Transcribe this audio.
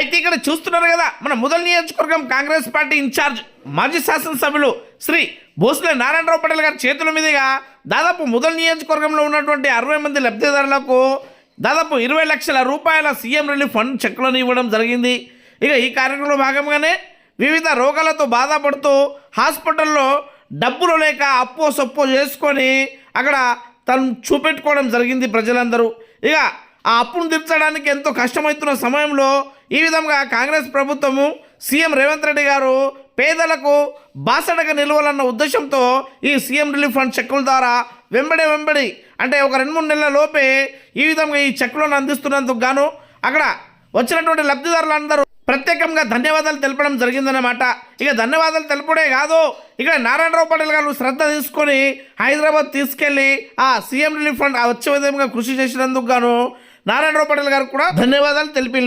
అయితే ఇక్కడ చూస్తున్నారు కదా, మన ముదల్ నియోజకవర్గం కాంగ్రెస్ పార్టీ ఇన్ఛార్జ్ మాజీ శాసనసభ్యులు శ్రీ భోస్లే నారాయణరావు పటేల్ గారి చేతుల మీదుగా దాదాపు ముదల్ నియోజకవర్గంలో ఉన్నటువంటి 60 మంది లబ్ధిదారులకు దాదాపు 20 లక్షల రూపాయల సీఎం రిలీఫ్ ఫండ్ చెక్కులను ఇవ్వడం జరిగింది. ఇక ఈ కార్యక్రమంలో భాగంగానే వివిధ రోగాలతో బాధపడుతూ హాస్పిటల్లో డబ్బులు లేక అప్పో సొప్పో చేసుకొని అక్కడ తను చూపెట్టుకోవడం జరిగింది ప్రజలందరూ. ఇక ఆ అప్పును తీర్చడానికి ఎంతో కష్టమవుతున్న సమయంలో ఈ విధంగా కాంగ్రెస్ ప్రభుత్వము సీఎం రేవంత్ రెడ్డి గారు పేదలకు బాసడగా నిలవాలన్న ఉద్దేశంతో ఈ సీఎం రిలీఫ్ ఫండ్ చెక్కుల ద్వారా వెంబడి అంటే ఒక 2-3 నెలల లోపే ఈ విధంగా ఈ చెక్కులను అందిస్తున్నందుకు గాను అక్కడ వచ్చినటువంటి లబ్ధిదారులందరూ ప్రత్యేకంగా ధన్యవాదాలు తెలపడం జరిగిందన్నమాట. ఇక ధన్యవాదాలు తెలపడే కాదు, ఇక్కడ నారాయణరావు పటేల్ గారు శ్రద్ధ తీసుకొని హైదరాబాద్ తీసుకెళ్లి ఆ సీఎం రిలీఫ్ ఫండ్ వచ్చే విధంగా కృషి చేసినందుకు గాను నారాయణరావు పటేల్ గారు కూడా ధన్యవాదాలు తెలిపి